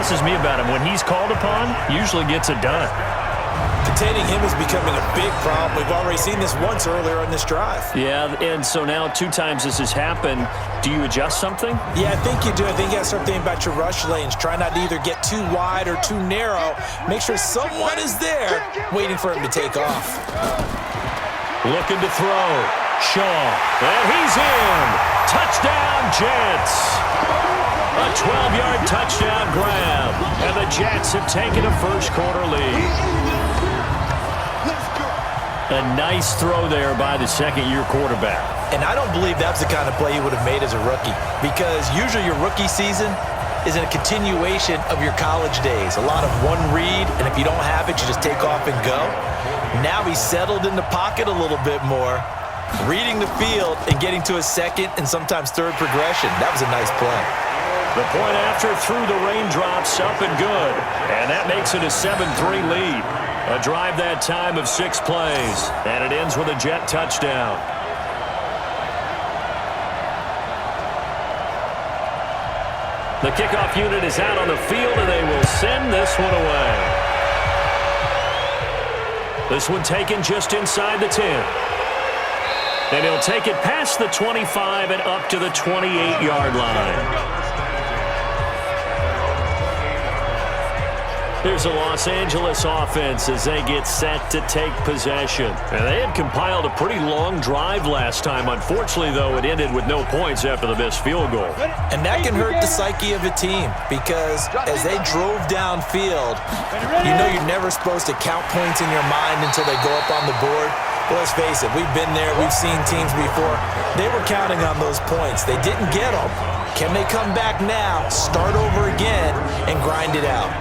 impresses me about him, when he's called upon, usually gets it done. Containing him is becoming a big problem. We've already seen this once earlier on this drive. Yeah, and so now 2 times this has happened. Do you adjust something? Yeah, I think you do. I think you got to start thinking about your rush lanes. Try not to either get too wide or too narrow. Make sure someone is there waiting for him to take off. Looking to throw. Shaw. And he's in. Touchdown, Jets. A 12-yard touchdown grab. And the Jets have taken a first-quarter lead. A nice throw there by the second-year quarterback. And I don't believe that's the kind of play he would have made as a rookie, because usually your rookie season is a continuation of your college days. A lot of one read, and if you don't have it, you just take off and go. Now he's settled in the pocket a little bit more, reading the field and getting to a second and sometimes third progression. That was a nice play. The point after through the raindrops, up and good. And that makes it a 7-3 lead. A drive that time of 6 plays. And it ends with a Jet touchdown. The kickoff unit is out on the field, and they will send this one away. This one taken just inside the 10. And he'll take it past the 25 and up to the 28-yard line. Here's a Los Angeles offense as they get set to take possession. And they had compiled a pretty long drive last time. Unfortunately, though, it ended with no points after the missed field goal. And that can hurt the psyche of a team, because as they drove downfield, you know you're never supposed to count points in your mind until they go up on the board. But let's face it, we've been there. We've seen teams before. They were counting on those points. They didn't get them. Can they come back now, start over again, and grind it out?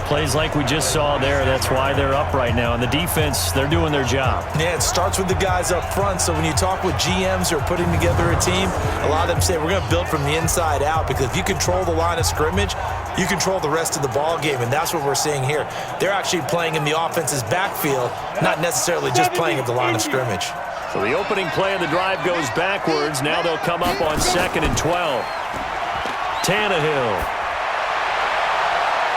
Plays like we just saw there, that's why they're up right now. And the defense, they're doing their job. Yeah, it starts with the guys up front. So when you talk with GMs who are putting together a team, a lot of them say we're going to build from the inside out, because if you control the line of scrimmage, you control the rest of the ball game, and that's what we're seeing here. They're actually playing in the offense's backfield, not necessarily just playing at the line of scrimmage. So the opening play of the drive goes backwards. Now they'll come up on 2nd and 12. Tannehill.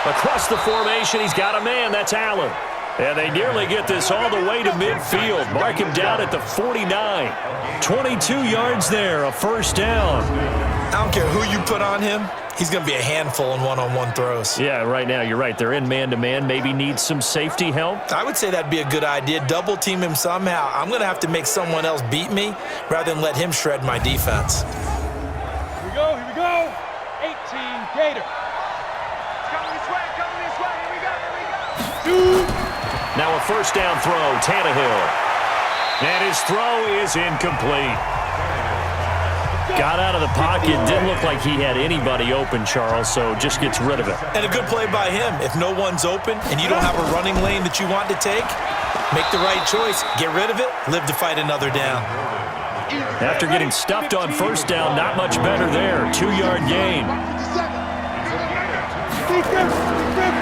Across the formation, he's got a man. That's Allen. And they nearly get this all the way to midfield. Mark him down at the 49. 22 yards there, a first down. I don't care who you put on him. He's going to be a handful in one-on-one throws. Yeah, right now, you're right. They're in man-to-man. Maybe needs some safety help. I would say that'd be a good idea. Double team him somehow. I'm going to have to make someone else beat me rather than let him shred my defense. Here we go, here we go. 18, Gator. Now a first down throw, Tannehill. And his throw is incomplete. Got out of the pocket, didn't look like he had anybody open, Charles, so just gets rid of it. And a good play by him. If no one's open and you don't have a running lane that you want to take, make the right choice. Get rid of it, live to fight another down. After getting stuffed on first down, not much better there. 2-yard gain.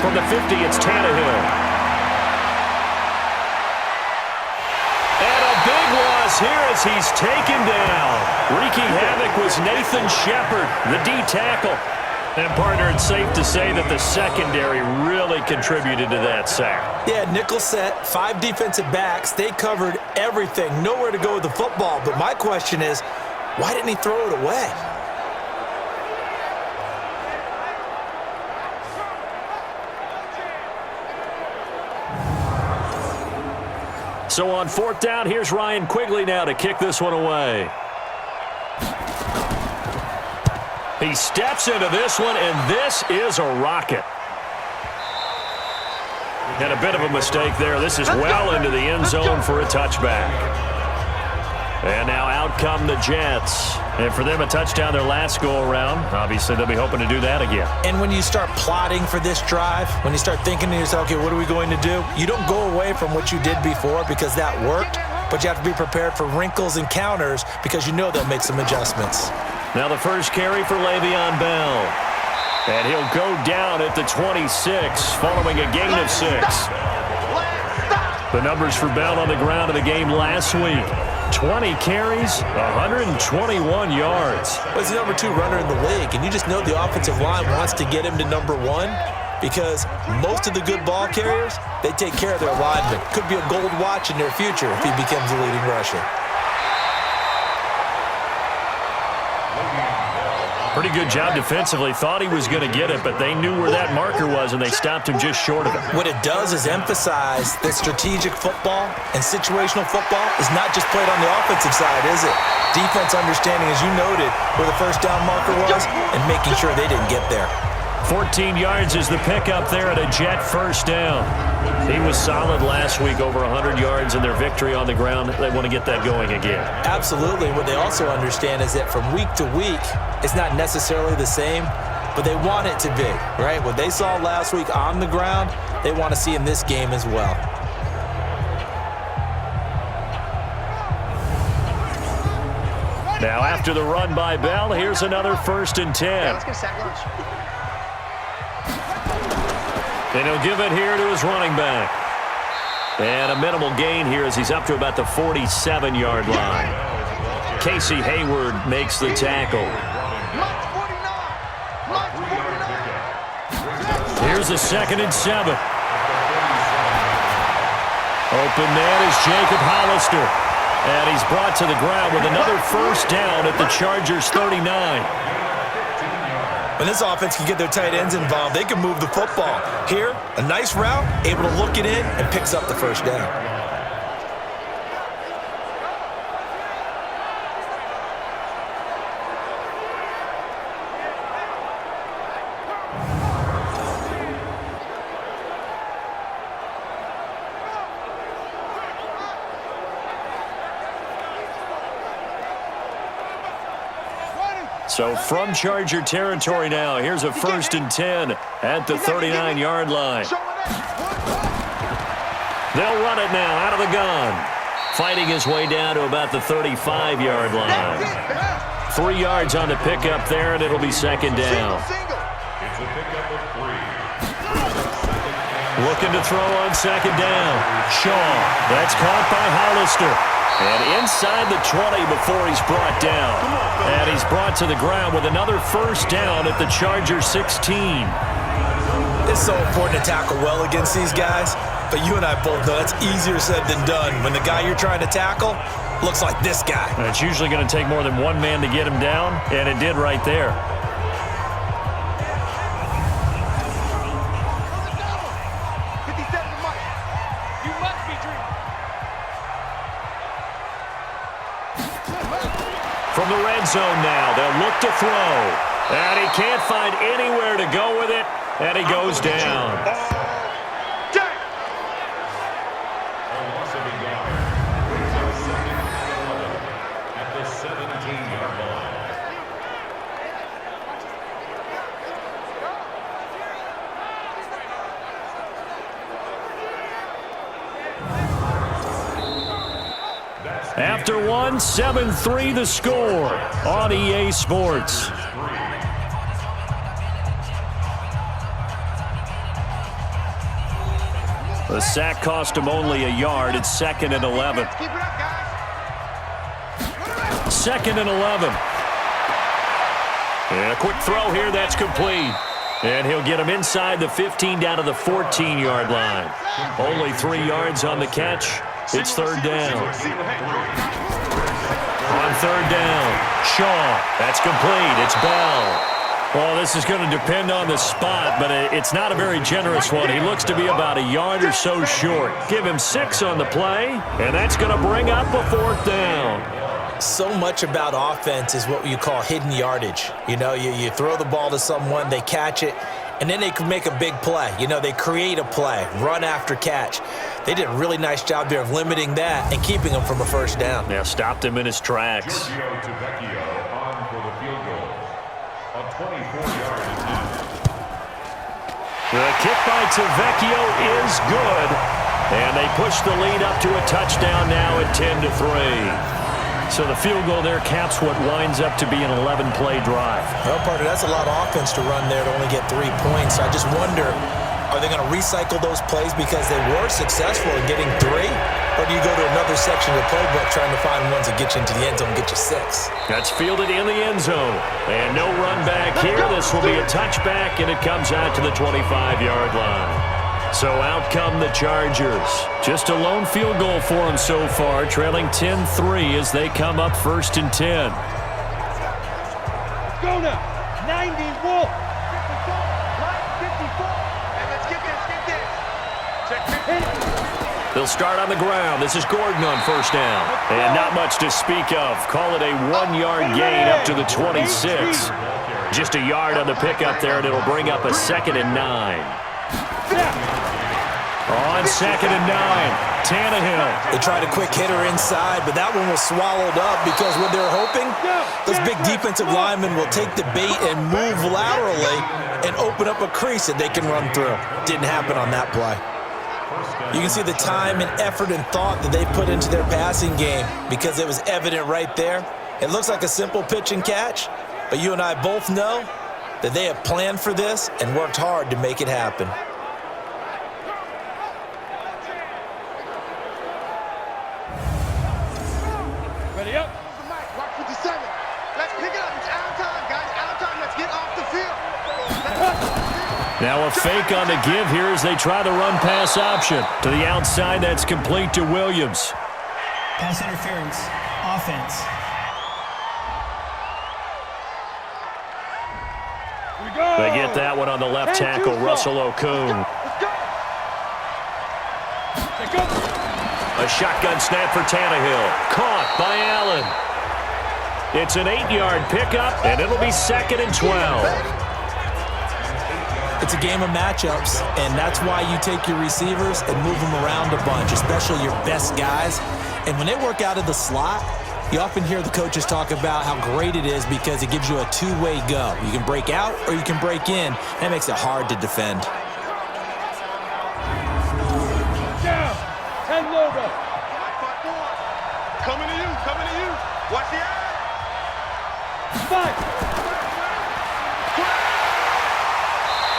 From the 50, it's Tannehill. And a big loss here as he's taken down. Wreaking havoc was Nathan Shepard, the D tackle. And, partner, it's safe to say that the secondary really contributed to that sack. Yeah, nickel set, 5 defensive backs. They covered everything. Nowhere to go with the football. But my question is, why didn't he throw it away? So on 4th down, here's Ryan Quigley now to kick this one away. He steps into this one, and this is a rocket. And a bit of a mistake there. This is well into the end zone for a touchback. And now out come the Jets. And for them, a touchdown their last go-around. Obviously, they'll be hoping to do that again. And when you start plotting for this drive, when you start thinking to yourself, okay, what are we going to do? You don't go away from what you did before because that worked, but you have to be prepared for wrinkles and counters because you know they'll make some adjustments. Now the first carry for Le'Veon Bell. And he'll go down at the 26 following a gain of 6. The numbers for Bell on the ground in the game last week. 20 carries, 121 yards. Well, he's the number 2 runner in the league, and you just know the offensive line wants to get him to number 1. because most of the good ball carriers, they take care of their linemen. Could be a gold watch in their future if he becomes the leading rusher. Pretty good job defensively. Thought he was going to get it, but they knew where that marker was, and they stopped him just short of it. What it does is emphasize that strategic football and situational football is not just played on the offensive side, is it? Defense understanding, as you noted, where the first down marker was and making sure they didn't get there. 14 yards is the pickup there at a Jet first down. He was solid last week, over 100 yards in their victory on the ground. They want to get that going again. Absolutely. What they also understand is that from week to week, it's not necessarily the same, but they want it to be, right? What they saw last week on the ground, they want to see in this game as well. Now after the run by Bell, here's another 1st and 10. Yeah, let's go sack lunch. And he'll give it here to his running back. And a minimal gain here as he's up to about the 47-yard line. Casey Hayward makes the tackle. Here's a 2nd and 7. Open man is Jacob Hollister. And he's brought to the ground with another 1st down at the Chargers' 39. When this offense can get their tight ends involved, they can move the football. Here, a nice route, able to look it in, and picks up the 1st down. So from Charger territory now, here's a 1st and 10 at the 39-yard line. They'll run it now out of the gun. Fighting his way down to about the 35-yard line. 3 yards on the pickup there, and it'll be 2nd down. Looking to throw on 2nd down. Shaw. That's caught by Hollister. And inside the 20 before he's brought down. And he's brought to the ground with another 1st down at the Chargers' 16. It's so important to tackle well against these guys, but you and I both know that's easier said than done when the guy you're trying to tackle looks like this guy. And it's usually going to take more than one man to get him down, and it did right there. From the red zone now, they'll look to throw. And he can't find anywhere to go with it, and he goes down. After one, 7-3 the score on EA Sports. The sack cost him only a yard. It's 2nd and 11. 2nd and 11. And a quick throw here. That's complete. And he'll get him inside the 15 down to the 14-yard line. Only 3 yards on the catch. It's 3rd down. On 3rd down, Shaw. That's complete. It's Bell. Well, this is going to depend on the spot, but it's not a very generous one. He looks to be about a yard or so short. Give him 6 on the play, and that's going to bring up a 4th down. So much about offense is what you call hidden yardage. You know, you throw the ball to someone, they catch it, and then they can make a big play. You know, they create a play, run after catch. They did a really nice job there of limiting that and keeping him from a 1st down. Yeah, stopped him in his tracks. The kick by Tavecchio is good, and they push the lead up to a touchdown now at 10-3. So the field goal there caps what winds up to be an 11-play drive. Well, partner, that's a lot of offense to run there to only get 3 points. I just wonder Are they going to recycle those plays because they were successful in getting 3? Or do you go to another section of the playbook trying to find ones that get you into the end zone and get you 6? That's fielded in the end zone. And no run back here. This will be a touchback, and it comes out to the 25-yard line. So out come the Chargers. Just a lone field goal for them so far, trailing 10-3 as they come up 1st and 10. Let's go now. 90 Wolf. 54. And let's get this. Check it. They'll start on the ground. This is Gordon on 1st down. And not much to speak of. Call it a 1-yard gain up to the 26. Just a yard on the pickup there, and it'll bring up a 2nd and 9. On 2nd and 9. Tannehill. They tried a quick hitter inside, but that one was swallowed up because what they're hoping, those big defensive linemen will take the bait and move laterally and open up a crease that they can run through. Didn't happen on that play. You can see the time and effort and thought that they put into their passing game because it was evident right there. It looks like a simple pitch and catch, but you and I both know that they have planned for this and worked hard to make it happen. Ready up. Mark 57. Let's pick it up. It's out time, guys. Out time. Let's get off the field. Now a fake on the give here as they try the run-pass option. To the outside, that's complete to Williams. Pass interference. Offense. Here we go. They get that one on the left tackle, Russell Okung. Let's go. Let's go. A shotgun snap for Tannehill. Caught by Allen. It's an 8-yard pickup, and it'll be 2nd and 12. It's a game of matchups, and that's why you take your receivers and move them around a bunch, especially your best guys. And when they work out of the slot, you often hear the coaches talk about how great it is because it gives you a two-way go. You can break out or you can break in. That makes it hard to defend. Down. 10 logo. Coming to you. Watch the eye. 5.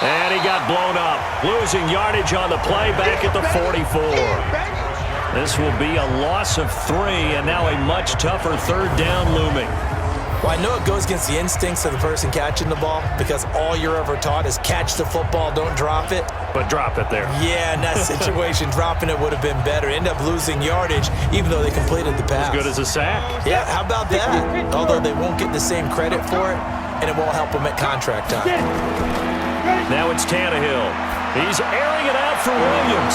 And he got blown up, losing yardage on the play back at the 44. This will be a loss of 3, and now a much tougher 3rd down looming. Well, I know it goes against the instincts of the person catching the ball because all you're ever taught is catch the football, don't drop it. But drop it there. Yeah, in that situation, dropping it would have been better. End up losing yardage, even though they completed the pass. As good as a sack. Yeah, how about that? Although they won't get the same credit for it, and it won't help them at contract time. Now it's Tannehill. He's airing it out for Williams.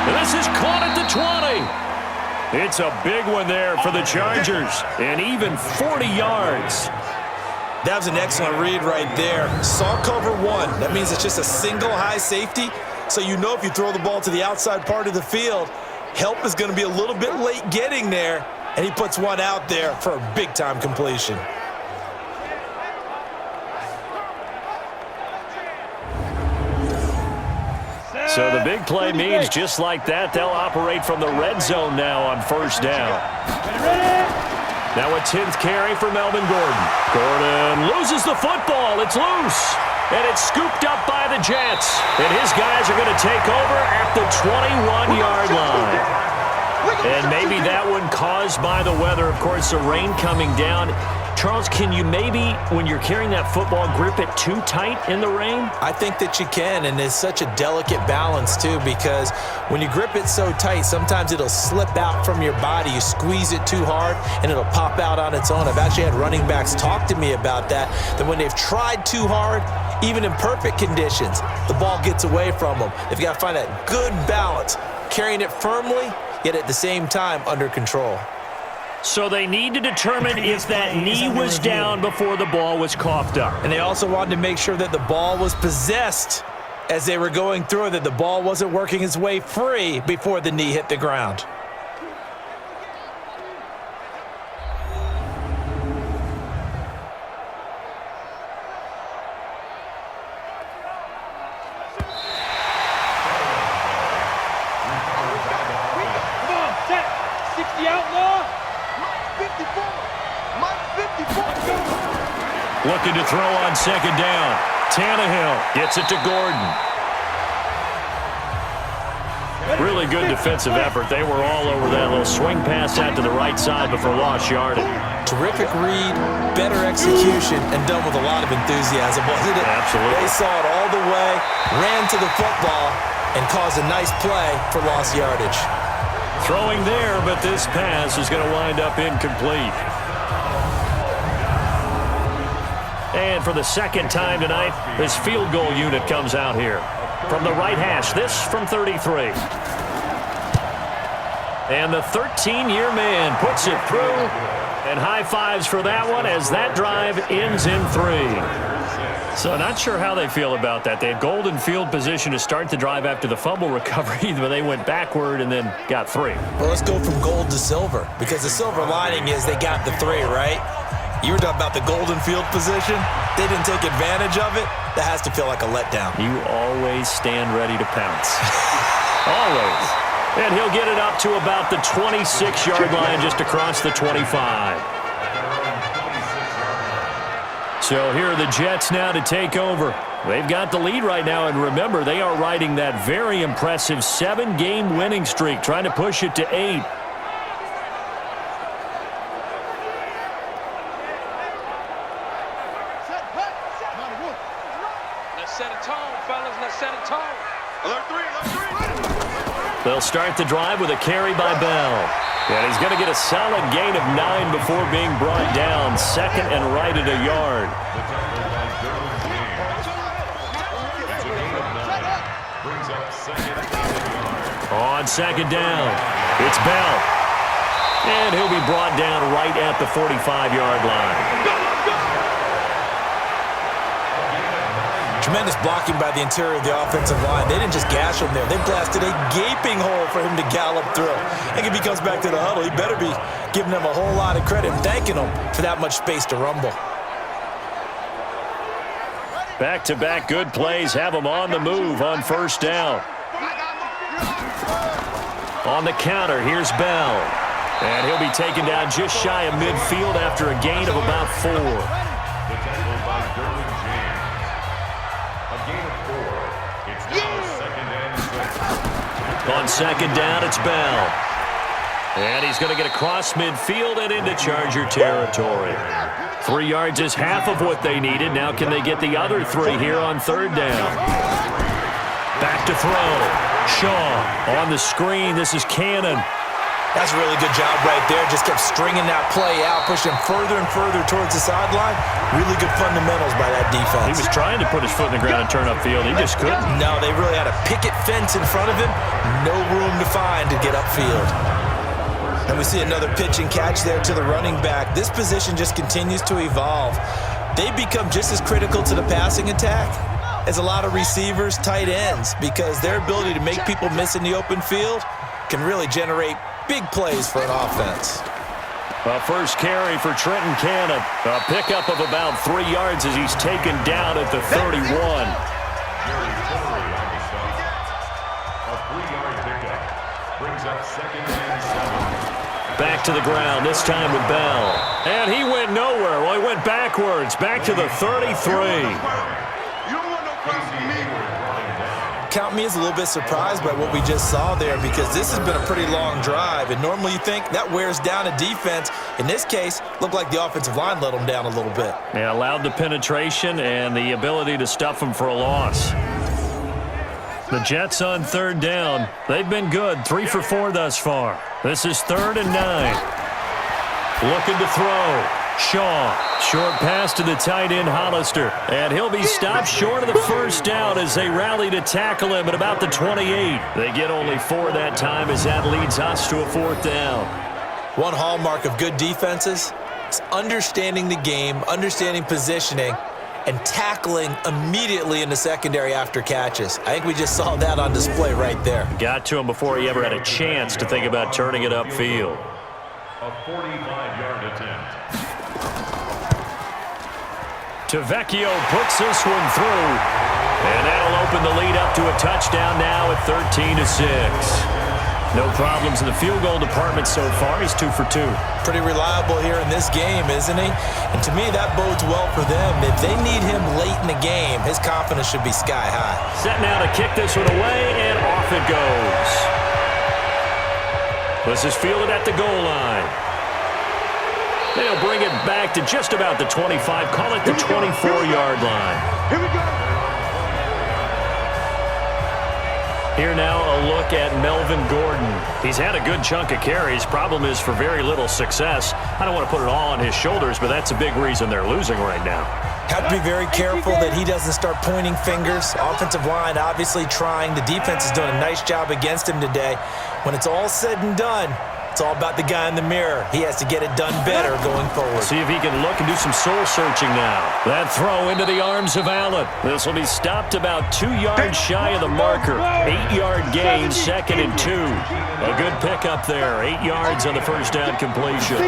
And this is caught at the 20. It's a big one there for the Chargers, and even 40 yards. That was an excellent read right there. Saw cover 1. That means it's just a single high safety. So you know if you throw the ball to the outside part of the field, help is going to be a little bit late getting there, and he puts one out there for a big-time completion. So the big play means just like that, they'll operate from the red zone now on 1st down. Now a 10th carry for Melvin Gordon. Gordon loses the football. It's loose. And it's scooped up by the Jets. And his guys are going to take over at the 21-yard line. And maybe that one caused by the weather. Of course, the rain coming down. Charles, can you maybe, when you're carrying that football, grip it too tight in the rain? I think that you can, and it's such a delicate balance, too, because when you grip it so tight, sometimes it'll slip out from your body. You squeeze it too hard, and it'll pop out on its own. I've actually had running backs talk to me about that when they've tried too hard, even in perfect conditions, the ball gets away from them. They've got to find that good balance, carrying it firmly, yet at the same time under control. So they need to determine if that knee was down before the ball was coughed up. And they also wanted to make sure that the ball was possessed as they were going through, that the ball wasn't working its way free before the knee hit the ground. Come on, set. 60 outlaw. 54. Mike 54. Looking to throw on 2nd down. Tannehill gets it to Gordon. Really good defensive effort. They were all over that little swing pass out to the right side before lost yardage. Terrific read, better execution, and done with a lot of enthusiasm, wasn't it? Absolutely. They saw it all the way, ran to the football, and caused a nice play for lost yardage. Throwing there, but this pass is going to wind up incomplete. And for the second time tonight, this field goal unit comes out here. From the right hash, this from 33. And the 13-year man puts it through. And high fives for that one as that drive ends in 3. So not sure how they feel about that. They had golden field position to start the drive after the fumble recovery, but they went backward and then got 3. Well, let's go from gold to silver, because the silver lining is they got the 3, right? You were talking about the golden field position. They didn't take advantage of it. That has to feel like a letdown. You always stand ready to pounce. Always. And he'll get it up to about the 26-yard line, just across the 25. So here are the Jets now to take over. They've got the lead right now, and remember, they are riding that very impressive 7-game winning streak, trying to push it to 8. Let's set a tone, fellas. Let's set a tone. Alert 3, alert 3. They'll start the drive with a carry by Bell. And he's going to get a solid gain of 9 before being brought down. Second and right at a yard. On second down, it's Bell. And he'll be brought down right at the 45-yard line. Tremendous blocking by the interior of the offensive line. They didn't just gash him there. They blasted a gaping hole for him to gallop through. And if he comes back to the huddle, he better be giving them a whole lot of credit and thanking them for that much space to rumble. Back-to-back good plays have them on the move on first down. On the counter, here's Bell. And he'll be taken down just shy of midfield after a gain of about 4. On second down, it's Bell. And he's going to get across midfield and into Charger territory. 3 yards is half of what they needed. Now can they get the other 3 here on third down? Back to throw. Shaw on the screen. This is Cannon. That's a really good job right there. Just kept stringing that play out, pushing him further and further towards the sideline. Really good fundamentals by that defense. He was trying to put his foot in the ground and turn upfield. He just couldn't. No, they really had a picket fence in front of him. No room to find to get upfield. And we see another pitch and catch there to the running back. This position just continues to evolve. They become just as critical to the passing attack as a lot of receivers, tight ends, because their ability to make people miss in the open field can really generate big plays for an offense. A first carry for Trenton Cannon. A pickup of about 3 yards as he's taken down at the 31. Back to the ground, this time with Bell. And he went nowhere. Well, he went backwards, back to the 33. You don't want no problems with me. Count me as a little bit surprised by what we just saw there, because this has been a pretty long drive, and normally you think that wears down a defense. In this case, looked like the offensive line let them down a little bit. Yeah, allowed the penetration and the ability to stuff them for a loss. The Jets on third down. They've been good, 3 for 4 thus far. This is 3rd and 9. Looking to throw. Shaw, short pass to the tight end Hollister, and he'll be stopped short of the first down as they rally to tackle him at about the 28. They get only 4 that time as that leads us to a 4th down. One hallmark of good defenses is understanding the game, understanding positioning, and tackling immediately in the secondary after catches. I think we just saw that on display right there. Got to him before he ever had a chance to think about turning it upfield. A 45-yard attempt. Tavecchio puts this one through, and that'll open the lead up to a touchdown now at 13-6. No problems in the field goal department so far. He's 2 for 2. Pretty reliable here in this game, isn't he? And to me, that bodes well for them. If they need him late in the game, his confidence should be sky high. Set now to kick this one away, and off it goes. This is fielded at the goal line. They'll bring it back to just about the 25. Call it the 24-yard line. Here we go. Here now a look at Melvin Gordon. He's had a good chunk of carries. Problem is for very little success. I don't want to put it all on his shoulders, but that's a big reason they're losing right now. Have to be very careful that he doesn't start pointing fingers. Offensive line obviously trying. The defense is doing a nice job against him today. When it's all said and done, it's all about the guy in the mirror. He has to get it done better going forward. See if he can look and do some soul-searching now. That throw into the arms of Allen. This will be stopped about 2 yards shy of the marker. 8-yard gain, 2nd and 2. A good pickup there. 8 yards on the first down completion.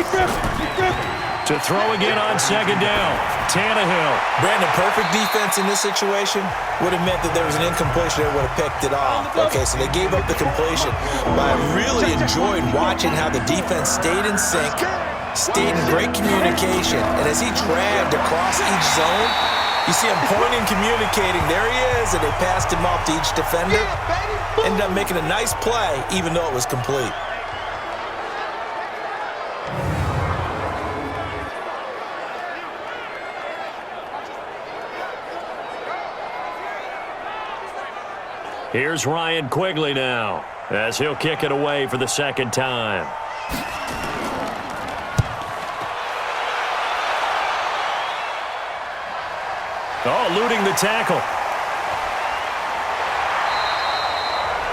To throw again on 2nd down. Tannehill. Brandon, perfect defense in this situation would have meant that there was an incompletion. They would have picked it off. Okay, so they gave up the completion. But I really enjoyed watching how the defense stayed in sync, stayed in great communication. And as he dragged across each zone, you see him pointing, communicating. There he is, and they passed him off to each defender. Ended up making a nice play, even though it was complete. Here's Ryan Quigley now, as he'll kick it away for the 2nd time. Oh, eluding the tackle.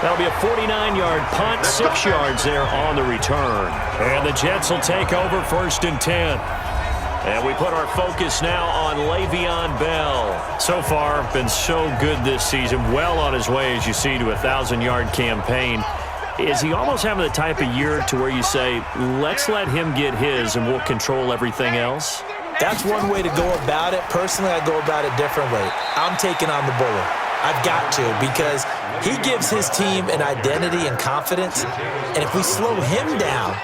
That'll be a 49-yard punt, 6 yards there on the return. And the Jets will take over 1st and 10. And we put our focus now on Le'Veon Bell. So far, been so good this season. Well on his way, as you see, to a 1,000-yard campaign. Is he almost having the type of year to where you say, let's let him get his and we'll control everything else? That's one way to go about it. Personally, I go about it differently. I'm taking on the bullet. I've got to, because he gives his team an identity and confidence. And if we slow him down,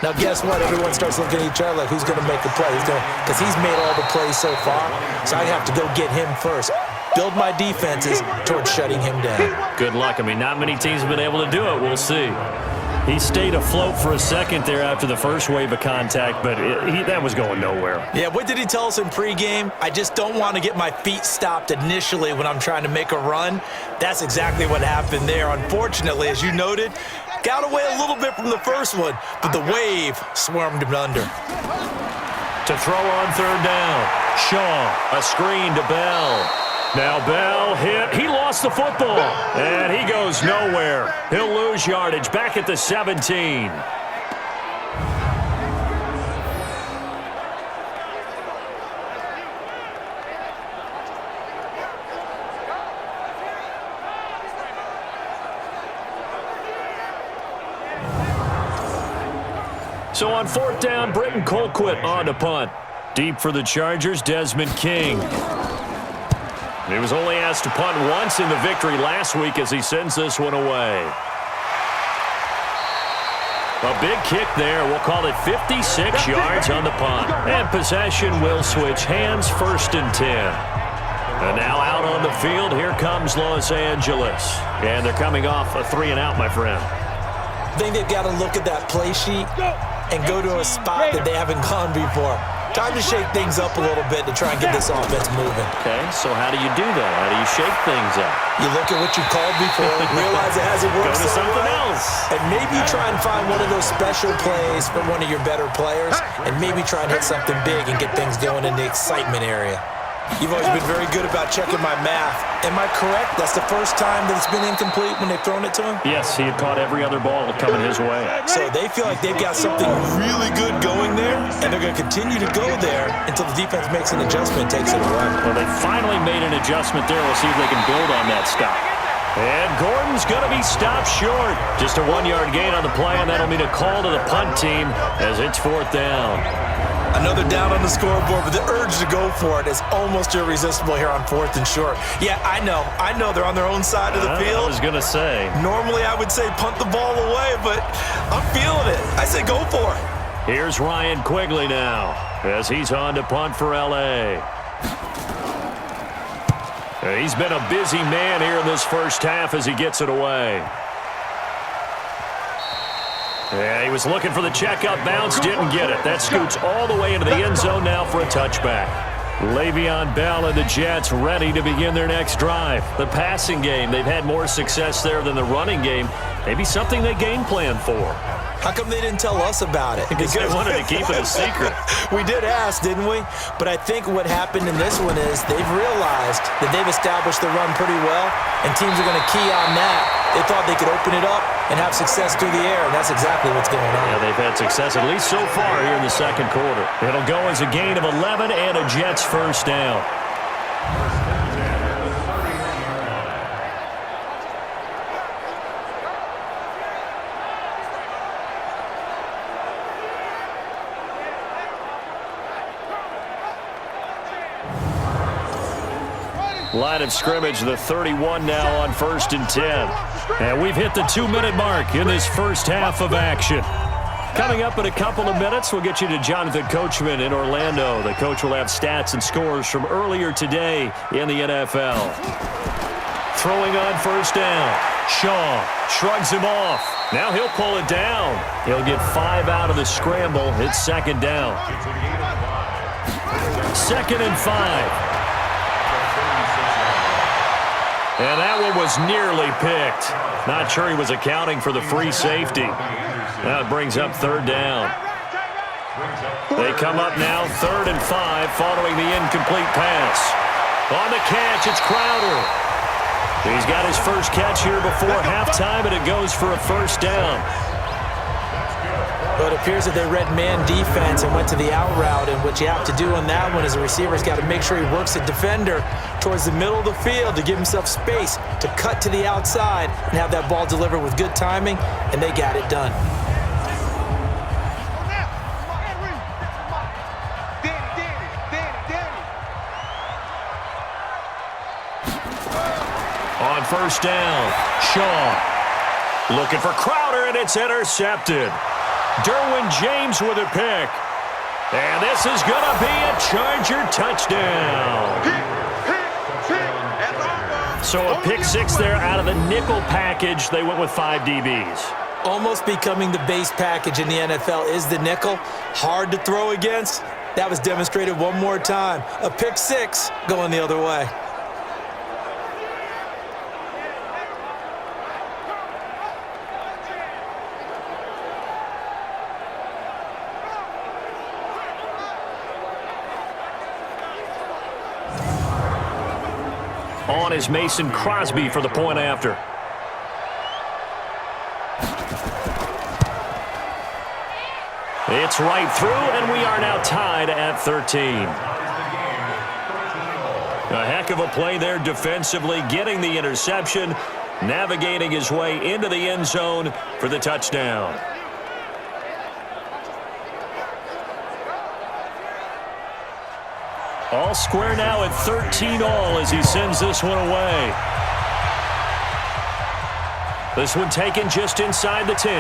now, guess what? Everyone starts looking at each other like, who's going to make a play? Because he's made all the plays so far, so I have to go get him first. Build my defenses towards shutting him down. Good luck. I mean, not many teams have been able to do it. We'll see. He stayed afloat for a second there after the first wave of contact, but that was going nowhere. Yeah, what did he tell us in pregame? I just don't want to get my feet stopped initially when I'm trying to make a run. That's exactly what happened there. Unfortunately, as you noted, got away a little bit from the first one, but the wave swarmed him under. To throw on 3rd down. Shaw, a screen to Bell. Now Bell hit. He lost the football, and he goes nowhere. He'll lose yardage back at the 17. So on 4th down, Britton Colquitt on to punt. Deep for the Chargers, Desmond King. He was only asked to punt once in the victory last week as he sends this one away. A big kick there. We'll call it 56 yards on the punt. And possession will switch hands, 1st and 10. And now out on the field, here comes Los Angeles. And they're coming off a 3-and-out, my friend. I think they've got to look at that play sheet and go to a spot that they haven't gone before. Time to shake things up a little bit to try and get this offense moving. Okay, so how do you do that? How do you shake things up? You look at what you called before, realize it hasn't worked. Go to something else. And maybe try and find one of those special plays from one of your better players, and maybe try and hit something big and get things going in the excitement area. You've always been very good about checking my math. Am I correct? That's the first time that it's been incomplete when they've thrown it to him? Yes, he had caught every other ball coming his way. So they feel like they've got something really good going there, and they're going to continue to go there until the defense makes an adjustment and takes it away. Well, they finally made an adjustment there. We'll see if they can build on that stop. And Gordon's going to be stopped short. Just a 1-yard gain on the play, and that'll mean a call to the punt team as it's 4th down. Another down on the scoreboard, but the urge to go for it is almost irresistible here on 4th and short. Yeah, I know they're on their own side of the field. I was going to say. Normally I would say punt the ball away, but I'm feeling it. I say go for it. Here's Ryan Quigley now as he's on to punt for L.A. He's been a busy man here in this first half as he gets it away. Yeah, he was looking for the checkup bounce, didn't get it. That scoots all the way into the end zone now for a touchback. Le'Veon Bell and the Jets ready to begin their next drive. The passing game, they've had more success there than the running game. Maybe something they game plan for. How come they didn't tell us about it? Because they wanted to keep it a secret. We did ask, didn't we? But I think what happened in this one is they've realized that they've established the run pretty well, and teams are going to key on that. They thought they could open it up and have success through the air, and that's exactly what's going on. Yeah, they've had success, at least so far here in the second quarter. It'll go as a gain of 11 and a Jets first down. Line of scrimmage, the 31 now on 1st and 10. And we've hit the 2-minute mark in this first half of action. Coming up in a couple of minutes, we'll get you to Jonathan Coachman in Orlando. The coach will have stats and scores from earlier today in the NFL. Throwing on 1st down. Shaw shrugs him off. Now he'll pull it down. He'll get 5 out of the scramble. It's 2nd down. 2nd and 5. And that one was nearly picked. Not sure he was accounting for the free safety. Now it brings up 3rd down. They come up now 3rd and 5 following the incomplete pass. On the catch, it's Crowder. He's got his first catch here before halftime, and it goes for a 1st down. But it appears that they read man defense and went to the out route, and what you have to do on that one is the receiver's got to make sure he works the defender towards the middle of the field to give himself space to cut to the outside and have that ball delivered with good timing, and they got it done. On 1st down, Shaw looking for Crowder, and it's intercepted. Derwin James with a pick. And this is going to be a Charger touchdown. So a pick 6 there out of the nickel package. They went with 5 DBs. Almost becoming the base package in the NFL is the nickel. Hard to throw against. That was demonstrated one more time. A pick 6 going the other way. On is Mason Crosby for the point after. It's right through, and we are now tied at 13. A heck of a play there defensively, getting the interception, navigating his way into the end zone for the touchdown. All square now at 13 all as he sends this one away. This one taken just inside the 10.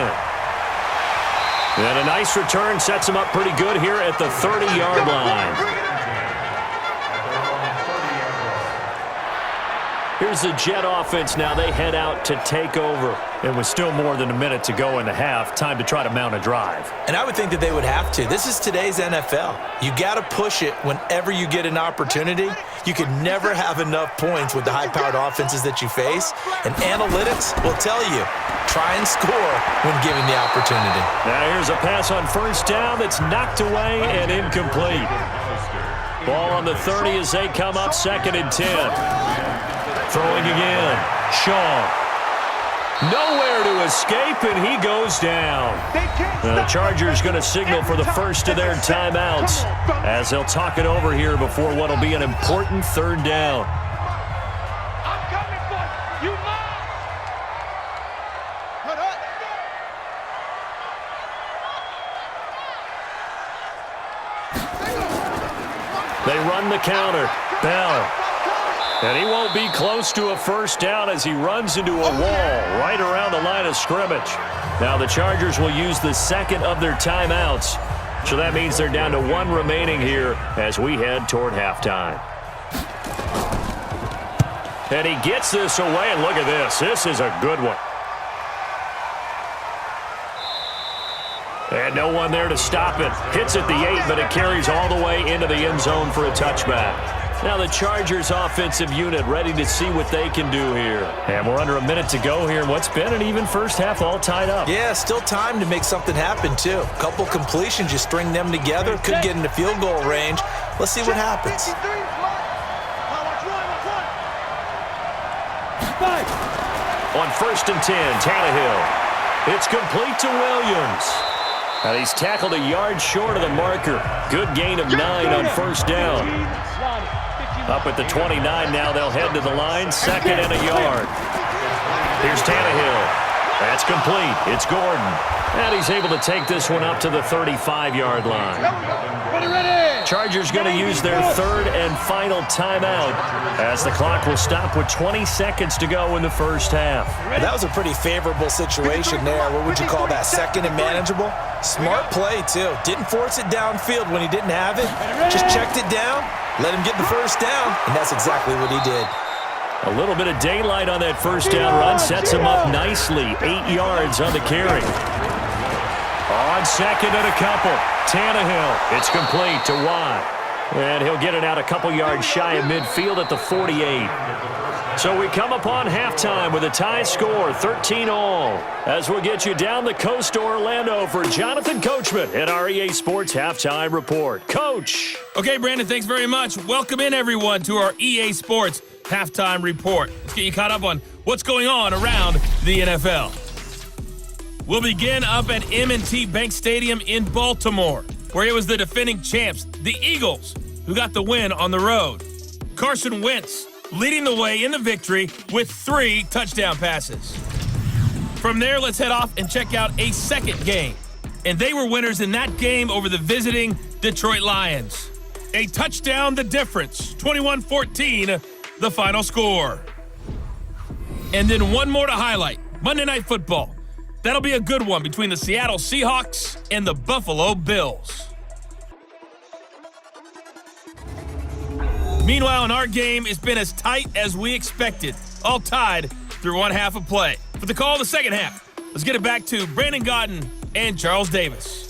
And a nice return sets him up pretty good here at the 30-yard line. Here's the Jet offense now. They head out to take over. And with still more than a minute to go in the half, time to try to mount a drive. And I would think that they would have to. This is today's NFL. You got to push it whenever you get an opportunity. You can never have enough points with the high-powered offenses that you face. And analytics will tell you, try and score when given the opportunity. Now here's a pass on 1st down that's knocked away and incomplete. Ball on the 30 as they come up 2nd and 10. Throwing again. Shaw. Nowhere to escape, and he goes down. The Chargers going to signal for the first of their timeouts as they'll talk it over here before what will be an important 3rd down. I'm coming for you. You mine. They run the counter. Bell. And he won't be close to a 1st down as he runs into a wall right around the line of scrimmage. Now the Chargers will use the 2nd of their timeouts. So that means they're down to 1 remaining here as we head toward halftime. And he gets this away, and look at this. This is a good one. And no one there to stop it. Hits at the 8, but it carries all the way into the end zone for a touchback. Now the Chargers offensive unit ready to see what they can do here. And we're under a minute to go here in what's been an even first half, all tied up. Yeah, still time to make something happen, too. A couple completions, you string them together, could get into field goal range. Let's see what happens. On 1st and 10, Tannehill. It's complete to Williams. And he's tackled a yard short of the marker. Good gain of 9 on 1st down. Up at the 29 now, they'll head to the line, 2nd and a yard. Here's Tannehill. That's complete. It's Gordon. And he's able to take this one up to the 35-yard line. Chargers going to use their 3rd and final timeout as the clock will stop with 20 seconds to go in the first half. That was a pretty favorable situation there. What would you call that? 2nd and manageable? Smart play, too. Didn't force it downfield when he didn't have it. Just checked it down, let him get the first down, and that's exactly what he did. A little bit of daylight on that first down run sets him up nicely. 8 yards on the carry. On 2nd and a couple, Tannehill. It's complete to Watt. And he'll get it out a couple yards shy of midfield at the 48. So we come upon halftime with a tie score, 13-all. As we'll get you down the coast to Orlando for Jonathan Coachman at our EA Sports Halftime Report. Coach. Okay, Brandon, thanks very much. Welcome in, everyone, to our EA Sports Halftime Report. Let's get you caught up on what's going on around the NFL. We'll begin up at M&T Bank Stadium in Baltimore, where it was the defending champs, the Eagles, who got the win on the road. Carson Wentz leading the way in the victory with 3 touchdown passes. From there, let's head off and check out a second game. And they were winners in that game over the visiting Detroit Lions. A touchdown the difference, 21-14, the final score. And then one more to highlight, Monday Night Football. That'll be a good one between the Seattle Seahawks and the Buffalo Bills. Meanwhile, in our game, it's been as tight as we expected, all tied through one half of play. For the call of the second half, let's get it back to Brandon Gaudin and Charles Davis.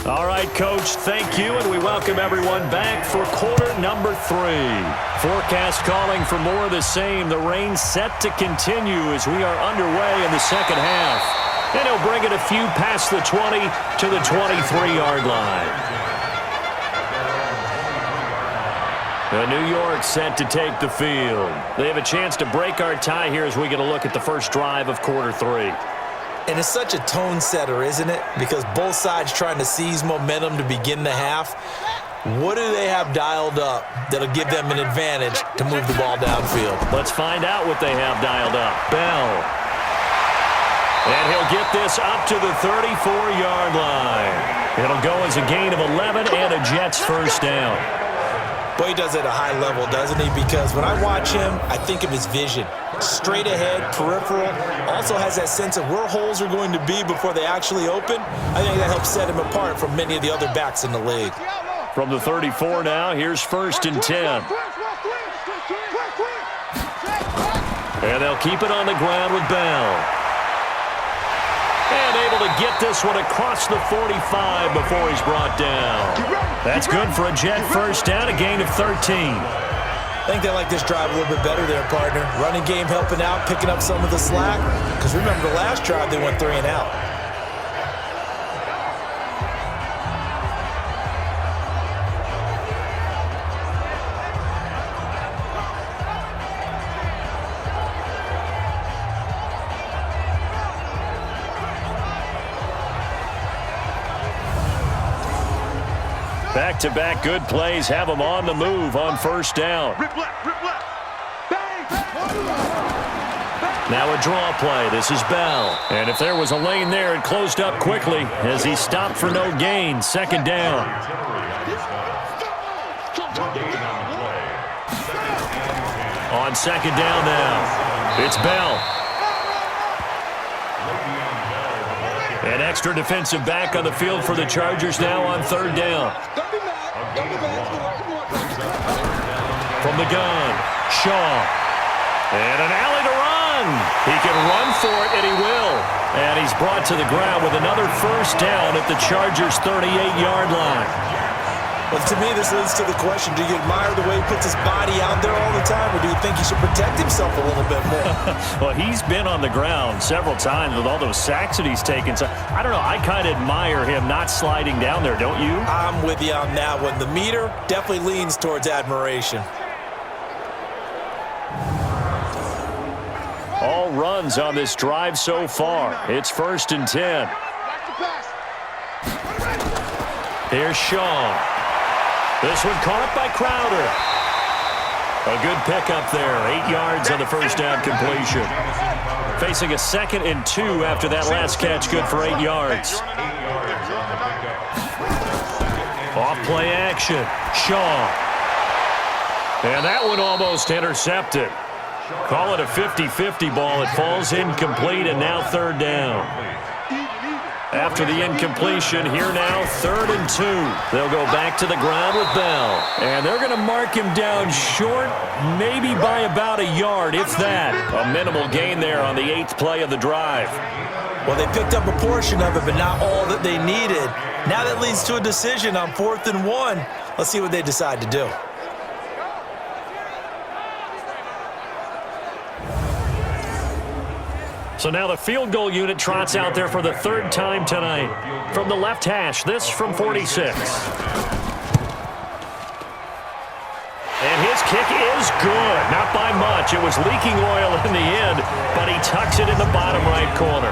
All right, Coach, thank you, and we welcome everyone back for quarter number 3. Forecast calling for more of the same. The rain set to continue as we are underway in the second half. And he'll bring it a few past the 20 to the 23-yard line. New York set to take the field. They have a chance to break our tie here as we get a look at the first drive of quarter 3. And it's such a tone setter, isn't it? Because both sides trying to seize momentum to begin the half. What do they have dialed up that'll give them an advantage to move the ball downfield? Let's find out what they have dialed up. Bell. And he'll get this up to the 34-yard line. It'll go as a gain of 11 and a Jets first down. Boy, he does it at a high level, doesn't he? Because when I watch him, I think of his vision. Straight ahead, peripheral. Also has that sense of where holes are going to be before they actually open. I think that helps set him apart from many of the other backs in the league. From the 34 now, here's 1st and 10. And they'll keep it on the ground with Bell. And able to get this one across the 45 before he's brought down. That's good for a Jet first down, a gain of 13. I think they like this drive a little bit better there, partner. Running game helping out, picking up some of the slack. Because remember, the last drive they went 3 and out. Back-to-back good plays have them on the move on first down. Now a draw play. This is Bell. And if there was a lane there, it closed up quickly as he stopped for no gain. Second down. On second down now, it's Bell. An extra defensive back on the field for the Chargers now on third down. From the gun, Shaw. And an alley to run. He can run for it, and he will. And he's brought to the ground with another first down at the Chargers' 38-yard line. Well, to me, this leads to the question, do you admire the way he puts his body out there all the time, or do you think he should protect himself a little bit more? Well, he's been on the ground several times with all those sacks that he's taken. So, I don't know. I kind of admire him not sliding down there, don't you? I'm with you on that one. The meter definitely leans towards admiration. All runs on this drive so far. It's 1st and 10. Here's Shaw. This one caught by Crowder. A good pickup there. 8 yards on the first down completion. Facing a 2nd and 2 after that last catch. Good for 8 yards. Off play action. Shaw. And that one almost intercepted. Call it a 50-50 ball. It falls incomplete, and now 3rd down. After the incompletion, here now, 3rd and 2. They'll go back to the ground with Bell. And they're going to mark him down short, maybe by about a yard, if that. A minimal gain there on the 8th play of the drive. Well, they picked up a portion of it, but not all that they needed. Now that leads to a decision on 4th and 1. Let's see what they decide to do. So now the field goal unit trots out there for the 3rd time tonight. From the left hash, this from 46. And his kick is good. Not by much. It was leaking oil in the end, but he tucks it in the bottom right corner.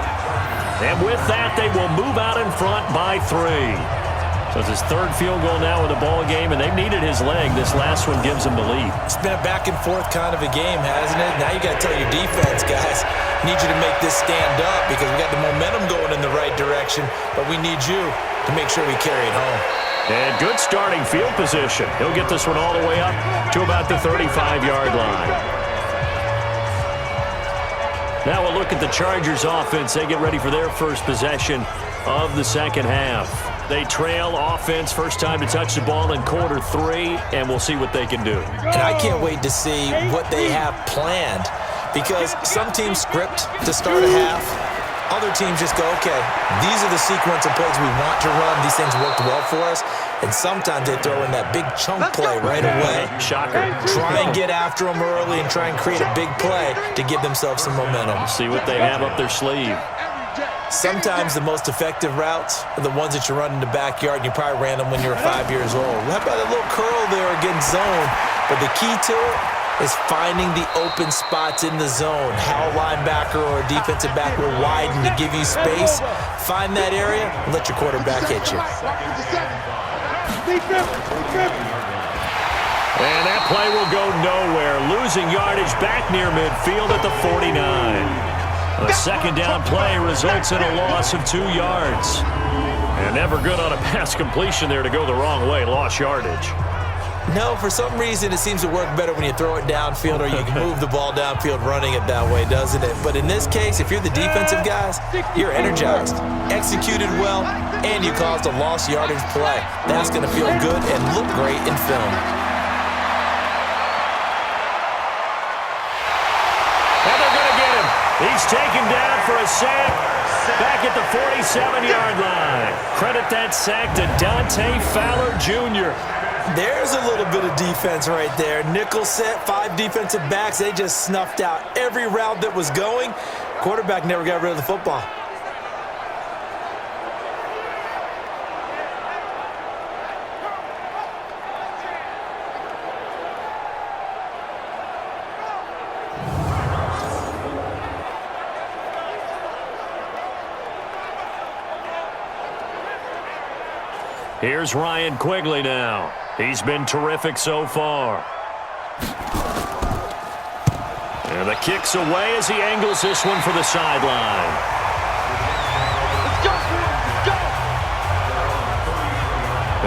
And with that, they will move out in front by 3. So it's his 3rd field goal now in the ball game, and they've needed his leg. This last one gives them the lead. It's been a back-and-forth kind of a game, hasn't it? Now you got to tell your defense, guys, need you to make this stand up because we got the momentum going in the right direction, but we need you to make sure we carry it home. And good starting field position. He'll get this one all the way up to about the 35-yard line. Now we'll look at the Chargers offense. They get ready for their first possession of the second half. They trail offense, first time to touch the ball in quarter 3, and we'll see what they can do. And I can't wait to see what they have planned because some teams script to start a half. Other teams just go, okay, these are the sequence of plays we want to run. These things worked well for us. And sometimes they throw in that big chunk play right away. Shocker. Try and get after them early and try and create a big play to give themselves some momentum. See what they have up their sleeve. Sometimes the most effective routes are the ones that you run in the backyard, and you probably ran them when you were 5 years old. How about a little curl there against zone? But the key to it is finding the open spots in the zone. How a linebacker or a defensive back will widen to give you space. Find that area and let your quarterback hit you. And that play will go nowhere. Losing yardage back near midfield at the 49. A second down play results in a loss of 2 yards. And never good on a pass completion there to go the wrong way. Lost yardage. No, for some reason it seems to work better when you throw it downfield or you can move the ball downfield running it that way, doesn't it? But in this case, if you're the defensive guys, you're energized, executed well, and you caused a lost yardage play. That's going to feel good and look great in film. And they're going to get him. He's taken down for a sack back at the 47-yard line. Credit that sack to Dante Fowler Jr. There's a little bit of defense right there. Nickel set, 5 defensive backs. They just snuffed out every route that was going. Quarterback never got rid of the football. Here's Ryan Quigley now. He's been terrific so far. And the kick's away as he angles this one for the sideline.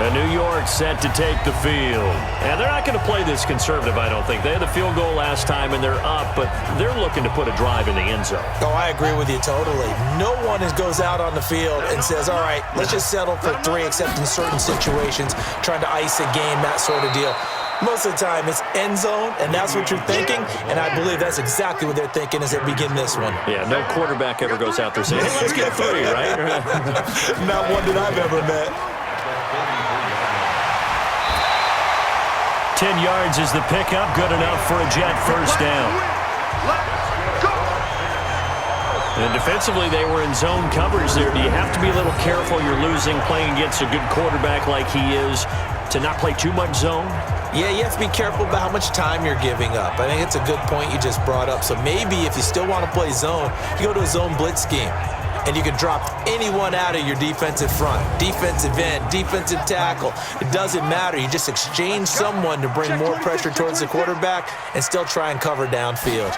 The New York set to take the field. And they're not going to play this conservative, I don't think. They had the field goal last time, and they're up, but they're looking to put a drive in the end zone. Oh, I agree with you totally. No one goes out on the field and says, all right, let's just settle for 3, except in certain situations, trying to ice a game, that sort of deal. Most of the time, it's end zone, and that's what you're thinking, and I believe that's exactly what they're thinking as they begin this one. Yeah, no quarterback ever goes out there saying, hey, let's get 3, right? Not one that I've ever met. 10 yards is the pickup, good enough for a Jet first down. And defensively, they were in zone coverage there. Do you have to be a little careful? You're losing, playing against a good quarterback like he is, to not play too much zone? Yeah, you have to be careful about how much time you're giving up. I think it's a good point you just brought up. So maybe if you still want to play zone, you go to a zone blitz scheme. And you can drop anyone out of your defensive front, defensive end, defensive tackle. It doesn't matter. You just exchange someone to bring more pressure towards the quarterback and still try and cover downfield.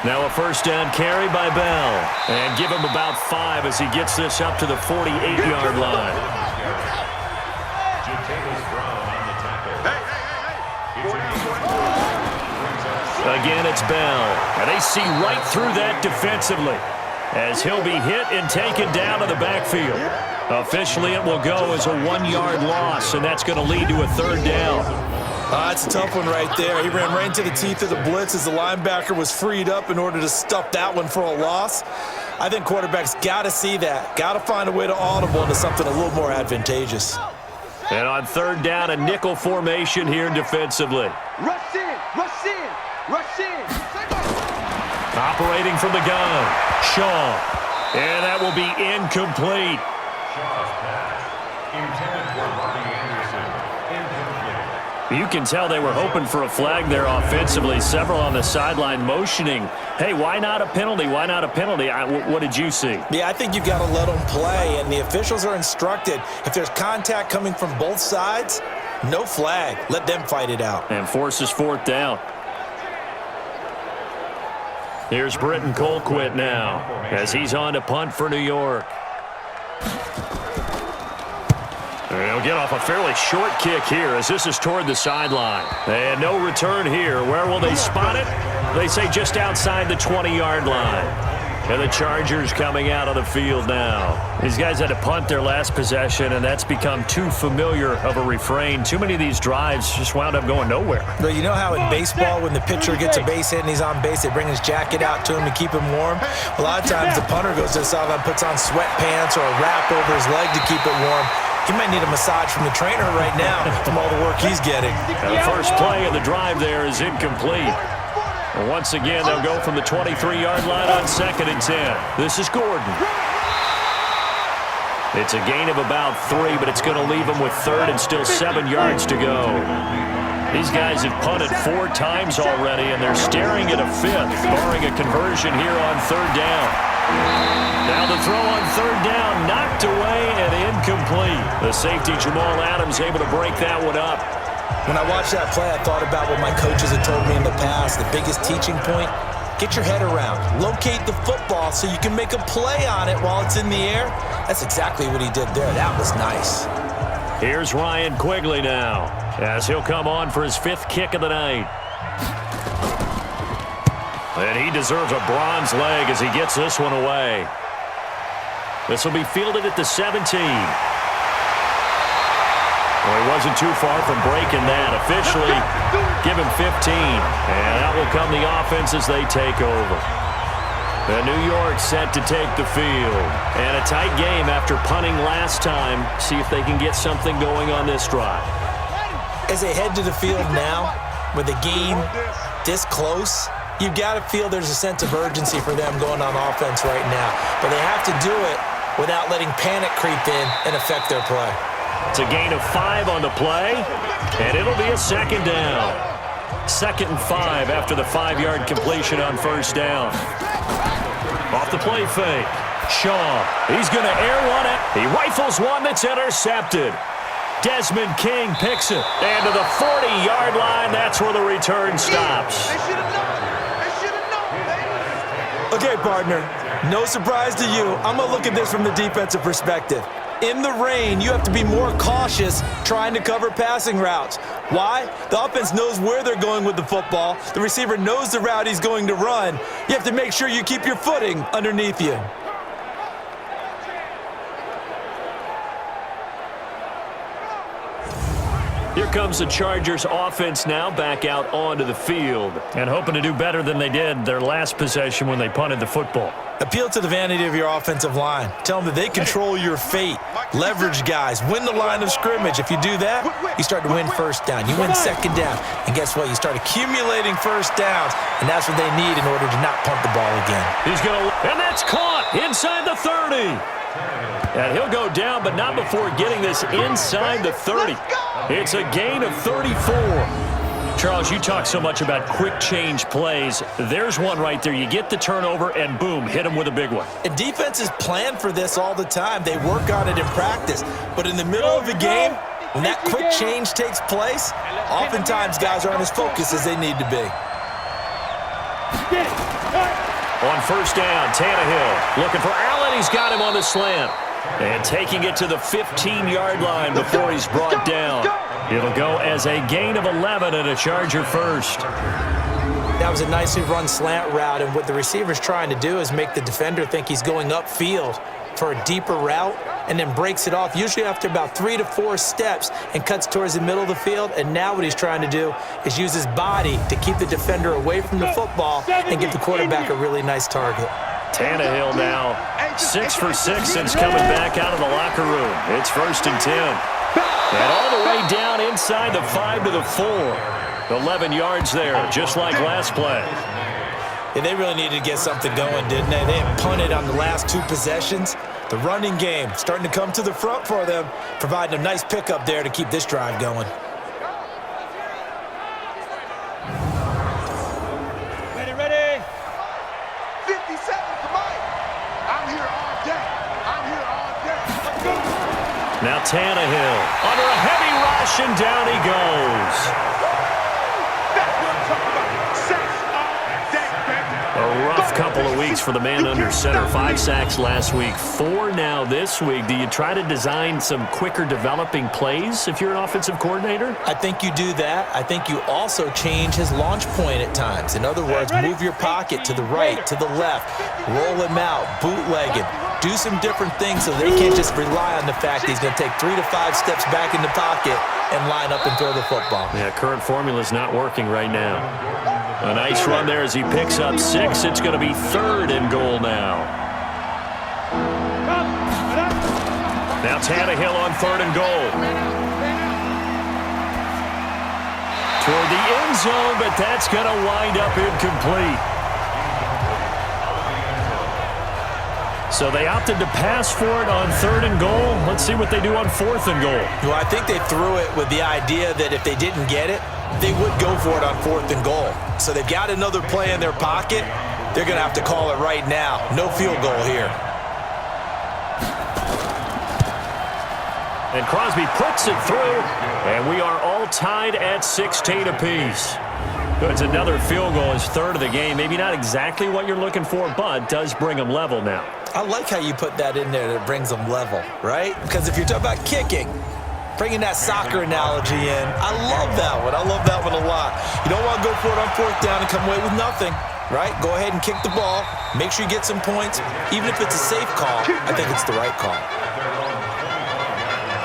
Now a first down carry by Bell. And give him about 5 as he gets this up to the 48-yard line. Again, it's Bell. And they see right through that defensively, as he'll be hit and taken down to the backfield. Officially, it will go as a 1-yard loss, and that's going to lead to a third down. That's a tough one right there. He ran right into the teeth of the blitz as the linebacker was freed up in order to stuff that one for a loss. I think quarterbacks got to see that, got to find a way to audible into something a little more advantageous. And on third down, a nickel formation here defensively. Rush in, rush in, rush in. Operating from the gun, Shaw. And that will be incomplete. Shaw's pass, intended for Marty Anderson, incomplete. You can tell they were hoping for a flag there offensively. Several on the sideline motioning, hey, why not a penalty? Why not a penalty? What did you see? Yeah, I think you've got to let them play, and the officials are instructed, if there's contact coming from both sides, no flag. Let them fight it out. And forces fourth down. Here's Britton Colquitt now as he's on to punt for New York. And he'll get off a fairly short kick here as this is toward the sideline. And no return here. Where will they spot it? They say just outside the 20-yard line. And the Chargers coming out of the field now. These guys had to punt their last possession, and that's become too familiar of a refrain. Too many of these drives just wound up going nowhere. But you know how in baseball, when the pitcher gets a base hit and he's on base, they bring his jacket out to him to keep him warm? A lot of times the punter goes to the sideline, puts on sweatpants or a wrap over his leg to keep it warm. He might need a massage from the trainer right now from all the work he's getting. And the first play of the drive there is incomplete. And once again, they'll go from the 23-yard line on 2nd and 10. This is Gordon. It's a gain of about 3, but it's going to leave them with 3rd and still 7 yards to go. These guys have punted 4 times already, and they're staring at a 5th, barring a conversion here on 3rd down. Now the throw on 3rd down, knocked away and incomplete. The safety, Jamal Adams, able to break that one up. When I watched that play, I thought about what my coaches had told me in the past. The biggest teaching point, get your head around. Locate the football so you can make a play on it while it's in the air. That's exactly what he did there. That was nice. Here's Ryan Quigley now, as he'll come on for his 5th kick of the night. And he deserves a bronze leg as he gets this one away. This will be fielded at the 17. Well, he wasn't too far from breaking that. Officially, give him 15. And out will come the offense as they take over. The New York set to take the field. And a tight game after punting last time. See if they can get something going on this drive. As they head to the field now, with the game this close, you've got to feel there's a sense of urgency for them going on offense right now. But they have to do it without letting panic creep in and affect their play. It's a gain of 5 on the play, and it'll be a 2nd down. 2nd and 5 after the 5-yard completion on 1st down. Off the play fake. Shaw, he's going to air one out. He rifles one that's intercepted. Desmond King picks it. And to the 40-yard line, that's where the return stops. They should have known. They should have known, baby. Okay, partner, no surprise to you. I'm going to look at this from the defensive perspective. In the rain, you have to be more cautious trying to cover passing routes. Why? The offense knows where they're going with the football. The receiver knows the route he's going to run. You have to make sure you keep your footing underneath you. Here comes the Chargers offense now back out onto the field and hoping to do better than they did their last possession when they punted the football. Appeal to the vanity of your offensive line. Tell them that they control your fate. Leverage guys. Win the line of scrimmage. If you do that, you start to win first down. You win second down. And guess what? You start accumulating first downs, and that's what they need in order to not punt the ball again. And that's caught inside the 30. And he'll go down, but not before getting this inside the 30. It's a gain of 34. Charles, you talk so much about quick change plays. There's one right there. You get the turnover, and boom, hit him with a big one. And defenses plan for this all the time. They work on it in practice. But in the middle of the game, when that quick change takes place, oftentimes guys aren't as focused as they need to be. On first down, Tannehill looking for Allen. He's got him on the slant. And taking it to the 15-yard line before he's brought down. It'll go as a gain of 11 and a Charger first. That was a nicely run slant route, and what the receiver's trying to do is make the defender think he's going upfield for a deeper route and then breaks it off, usually after about 3 to 4 steps, and cuts towards the middle of the field. And now what he's trying to do is use his body to keep the defender away from the football and give the quarterback a really nice target. Tannehill now 6 for 6 since coming back out of the locker room. It's 1st and 10. And all the way down inside the 5 to the 4. 11 yards there, just like last play. Yeah, they really needed to get something going, didn't they? They had punted on the last 2 possessions. The running game starting to come to the front for them, providing a nice pickup there to keep this drive going. Ready. 50 seconds to Mike. I'm here all day. Let's go. Now Tannehill under a heavy rush, and down he goes. That's what I'm talking about. Sacks all day, baby. A rough couple of weeks for the man under center. 5 sacks last week, 4 now this week. Do you try to design some quicker developing plays if you're an offensive coordinator? I think you do that. I think you also change his launch point at times. In other words, move your pocket to the right, to the left, roll him out, bootleg him. Do some different things so they can't just rely on the fact that he's going to take 3 to 5 steps back in the pocket and line up and throw the football. Yeah, current formula's not working right now. A nice run there as he picks up 6. It's going to be 3rd and goal now. Now Tannehill on 3rd and goal. Toward the end zone, but that's going to wind up incomplete. So they opted to pass for it on 3rd and goal. Let's see what they do on 4th and goal. Well, I think they threw it with the idea that if they didn't get it, they would go for it on 4th and goal. So they've got another play in their pocket. They're going to have to call it right now. No field goal here. And Crosby puts it through, and we are all tied at 16 apiece. It's another field goal, his 3rd of the game. Maybe not exactly what you're looking for, but does bring them level now. I like how you put that in there that brings them level, right? Because if you're talking about kicking, bringing that soccer analogy in, I love that one. I love that one a lot. You don't want to go for it on 4th down and come away with nothing, right? Go ahead and kick the ball. Make sure you get some points. Even if it's a safe call, I think it's the right call.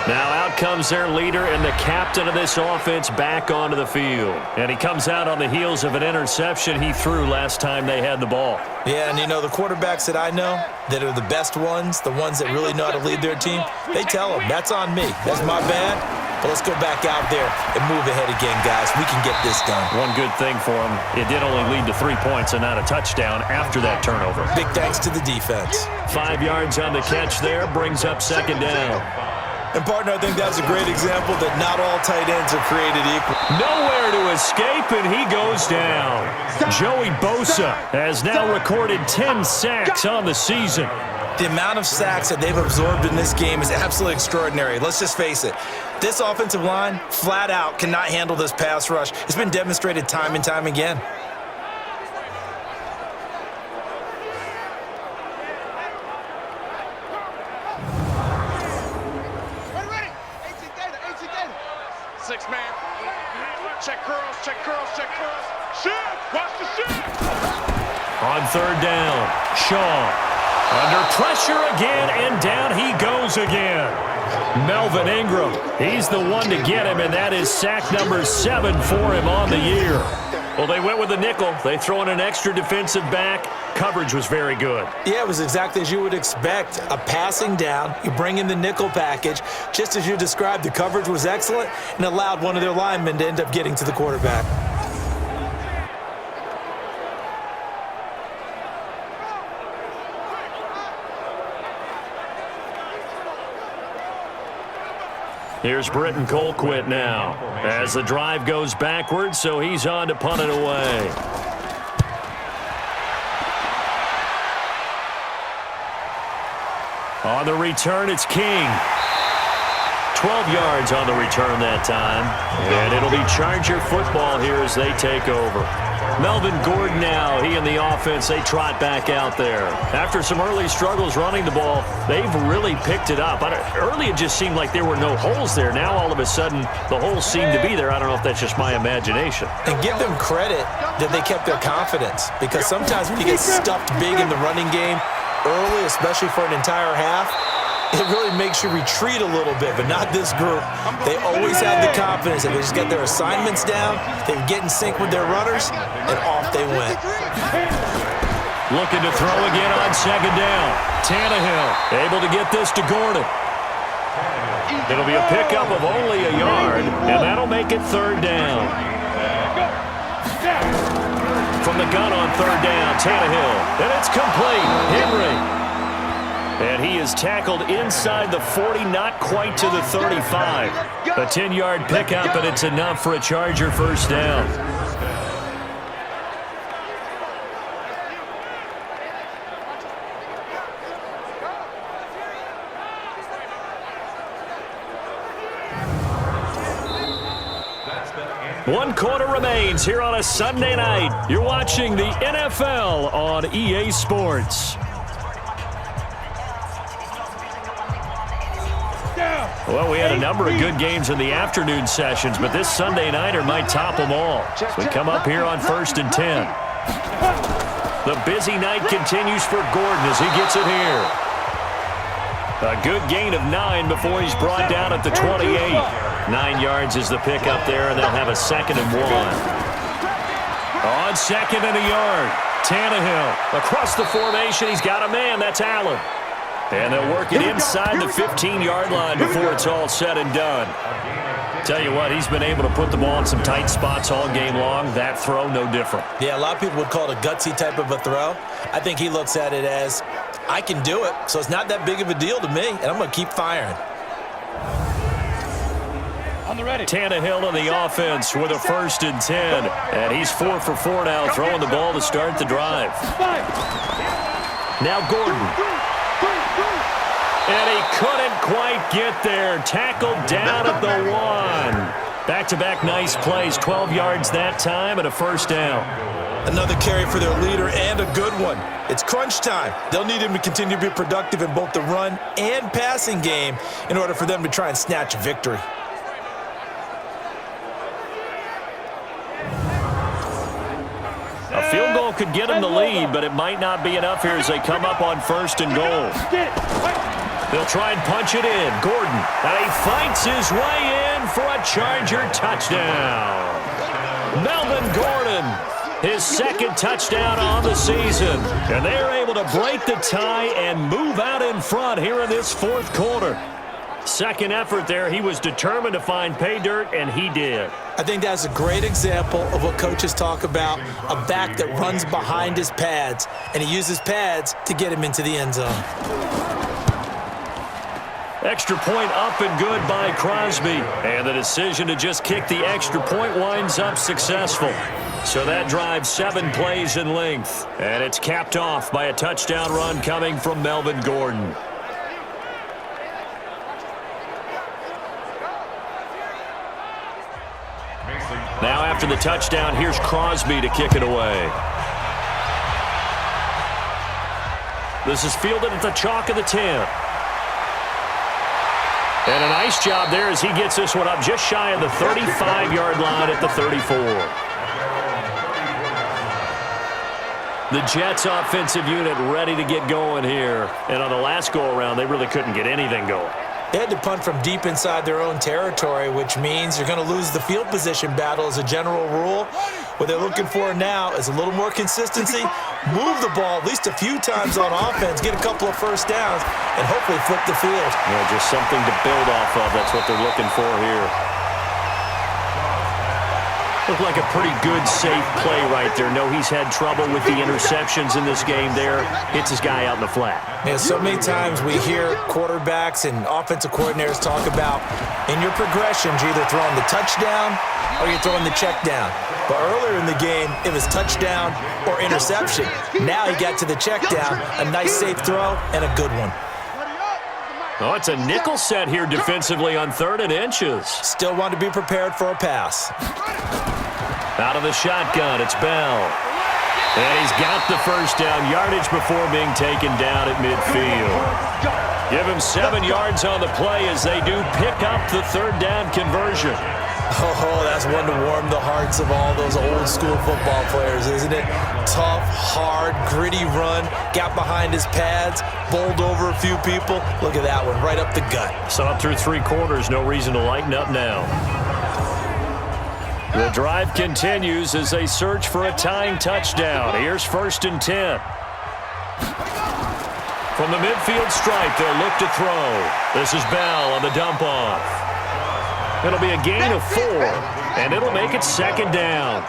Now out comes their leader and the captain of this offense back onto the field. And he comes out on the heels of an interception he threw last time they had the ball. Yeah, and you know, the quarterbacks that I know that are the best ones, the ones that really know how to lead their team, they tell them, that's on me. That's my bad. But let's go back out there and move ahead again, guys. We can get this done. One good thing for him, it did only lead to 3 points and not a touchdown after that turnover. Big thanks to the defense. 5 yards on the catch there, brings up 2nd down. And, partner, I think that's a great example that not all tight ends are created equal. Nowhere to escape, and he goes down. Joey Bosa has now recorded 10 sacks on the season. The amount of sacks that they've absorbed in this game is absolutely extraordinary. Let's just face it. This offensive line, flat out, cannot handle this pass rush. It's been demonstrated time and time again. check curls, check curls, check curls. Shift, watch the shift. On third down, Shaw under pressure again, and down he goes again. Melvin Ingram, he's the one to get him, and that is sack number 7 for him on the year. Well, they went with the nickel. They throw in an extra defensive back. Coverage was very good. Yeah, it was exactly as you would expect. A passing down, you bring in the nickel package. Just as you described, the coverage was excellent and allowed one of their linemen to end up getting to the quarterback. Here's Britton Colquitt now as the drive goes backwards, so he's on to punt it away. On the return, it's King. 12 yards on the return that time. And it'll be Charger football here as they take over. Melvin Gordon now, he and the offense, they trot back out there. After some early struggles running the ball, they've really picked it up. Early it just seemed like there were no holes there. Now all of a sudden the holes seem to be there. I don't know if that's just my imagination. And give them credit that they kept their confidence, because sometimes when you get stuffed big in the running game early, especially for an entire half, it really makes you retreat a little bit, but not this group. They always have the confidence that they just get their assignments down, they get in sync with their runners, and off they went. Looking to throw again on second down. Tannehill able to get this to Gordon. It'll be a pickup of only a yard, and that'll make it third down. From the gun on third down, Tannehill, and it's complete. Henry. And he is tackled inside the 40, not quite to the 35. A 10-yard pickup, and it's enough for a Charger first down. One quarter remains here on a Sunday night. You're watching the NFL on EA Sports. Well, we had a number of good games in the afternoon sessions, but this Sunday nighter might top them all. So we come up here on 1st and 10. The busy night continues for Gordon as he gets it here. A good gain of 9 before he's brought down at the 28. 9 yards is the pickup there, and they'll have a 2nd and 1. On 2nd and a yard, Tannehill across the formation. He's got a man. That's Allen. And they'll work it inside the 15-yard line before it's all said and done. Tell you what, he's been able to put the ball in some tight spots all game long. That throw, no different. Yeah, a lot of people would call it a gutsy type of a throw. I think he looks at it as, I can do it, so it's not that big of a deal to me, and I'm going to keep firing. On the ready. Tannehill on the offense with a 1st and 10. And he's 4 for 4 now, throwing the ball to start the drive. Now Gordon. And he couldn't quite get there. Tackled down at the 1. Back-to-back nice plays. 12 yards that time and a first down. Another carry for their leader and a good one. It's crunch time. They'll need him to continue to be productive in both the run and passing game in order for them to try and snatch a victory. A field goal could get him the lead, but it might not be enough here as they come up on 1st and goal. They'll try and punch it in. Gordon, and he fights his way in for a Charger touchdown. Melvin Gordon, his 2nd touchdown on the season. And they're able to break the tie and move out in front here in this 4th quarter. Second effort there, he was determined to find pay dirt, and he did. I think that's a great example of what coaches talk about, a back that runs behind his pads, and he uses pads to get him into the end zone. Extra point up and good by Crosby. And the decision to just kick the extra point winds up successful. So that drives 7 plays in length. And it's capped off by a touchdown run coming from Melvin Gordon. Now after the touchdown, here's Crosby to kick it away. This is fielded at the chalk of the 10. And a nice job there as he gets this one up just shy of the 35-yard line at the 34. The Jets offensive unit ready to get going here. And on the last go-around, they really couldn't get anything going. They had to punt from deep inside their own territory, which means you're going to lose the field position battle as a general rule. What they're looking for now is a little more consistency, move the ball at least a few times on offense, get a couple of first downs, and hopefully flip the field. Yeah, just something to build off of. That's what they're looking for here. Looked like a pretty good, safe play right there. No, he's had trouble with the interceptions in this game there. Hits his guy out in the flat. Yeah, so many times we hear quarterbacks and offensive coordinators talk about in your progressions, you're either throwing the touchdown or you're throwing the check down. But earlier in the game, it was touchdown or interception. Now he got to the check down, a nice safe throw, and a good one. Oh, it's a nickel set here defensively on 3rd and inches. Still want to be prepared for a pass. Out of the shotgun, it's Bell. And he's got the first down yardage before being taken down at midfield. Give him 7 yards on the play as they do pick up the 3rd down conversion. Oh, that's one to warm the hearts of all those old school football players, isn't it? Tough, hard, gritty run, got behind his pads, bowled over a few people. Look at that one, right up the gut. Saw it through 3 quarters, no reason to lighten up now. The drive continues as they search for a tying touchdown. Here's 1st and 10. From the midfield stripe, they'll look to throw. This is Bell on the dump off. It'll be a gain of 4, and it'll make it 2nd down.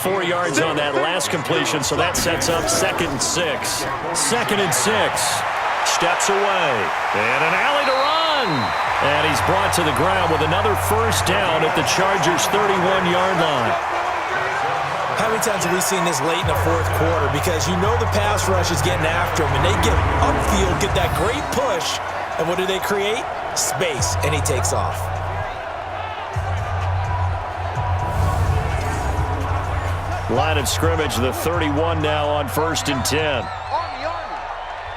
4 yards on that last completion, so that sets up 2nd and 6. 2nd and 6. Steps away, and an alley to run. And he's brought to the ground with another first down at the Chargers' 31-yard line. How many times have we seen this late in the 4th quarter? Because you know the pass rush is getting after him, and they get upfield, get that great push, and what do they create? Space, and he takes off. Line of scrimmage, the 31 now on 1st and 10.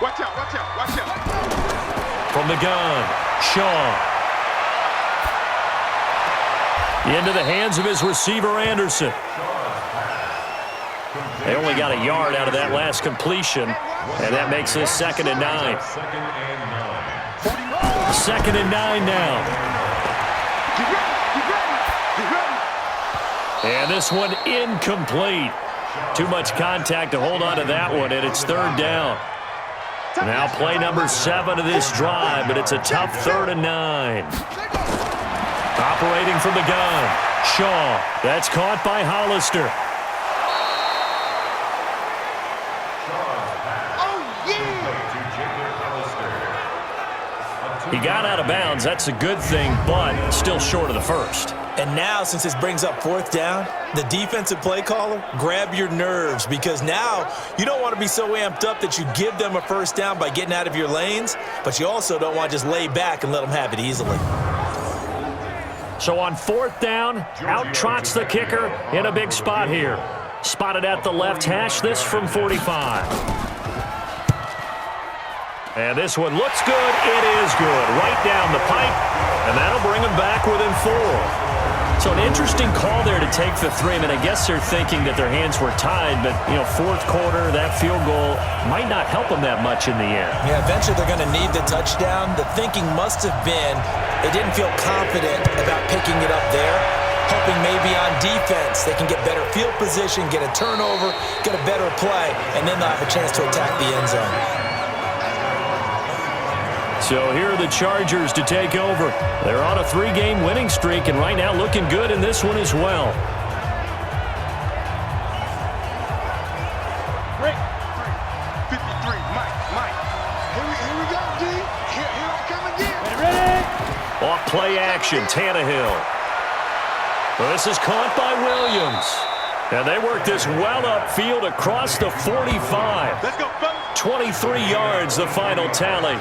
Watch out, watch out, watch out. From the gun, Shaw. Into the hands of his receiver, Anderson. They only got a yard out of that last completion, and that makes this 2nd and 9. 2nd and 9 now. And this one incomplete. Too much contact to hold on to that one, and it's 3rd down. Now play number 7 of this drive, but it's a tough 3rd and 9. Operating from the gun, Shaw. That's caught by Hollister. He got out of bounds. That's a good thing, but still short of the first. And now, since this brings up 4th down, the defensive play caller, grab your nerves, because now you don't want to be so amped up that you give them a first down by getting out of your lanes, but you also don't want to just lay back and let them have it easily. So on 4th down, out trots the kicker in a big spot here. Spotted at the left hash, this from 45. And this one looks good. It is good. Right down the pipe, and that'll bring them back within 4. So an interesting call there to take the 3. I mean, I guess they're thinking that their hands were tied, but, 4th quarter, that field goal might not help them that much in the end. Yeah, eventually they're going to need the touchdown. The thinking must have been they didn't feel confident about picking it up there, hoping maybe on defense they can get better field position, get a turnover, get a better play, and then they'll have a chance to attack the end zone. So here are the Chargers to take over. They're on a 3-game winning streak, and right now looking good in this one as well. 53, Mike. Here we go, D. Here I come again. Ready? Off play action, Tannehill. Well, this is caught by Williams. And they work this well upfield across the 45. Let's go, fellas. 23 yards, the final tally.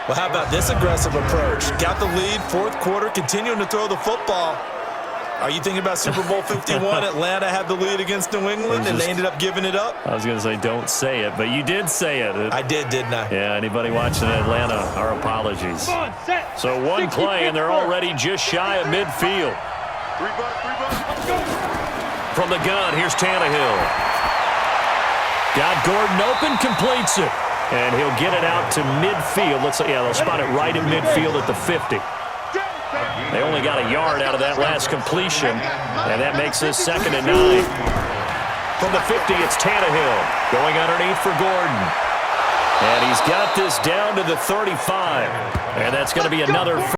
Well, how about this aggressive approach? Got the lead, 4th quarter, continuing to throw the football. Are you thinking about Super Bowl 51? Atlanta had the lead against New England, and they ended up giving it up? I was going to say don't say it, but you did say it. I did, didn't I? Yeah, anybody watching Atlanta, our apologies. So one play, and they're already just shy of midfield. From the gun, here's Tannehill. Got Gordon open, completes it. And he'll get it out to midfield. Looks like, yeah, they'll spot it right in midfield at the 50. They only got a yard out of that last completion, and that makes this 2nd and 9. From the 50, it's Tannehill going underneath for Gordon. And he's got this down to the 35. And that's going to be another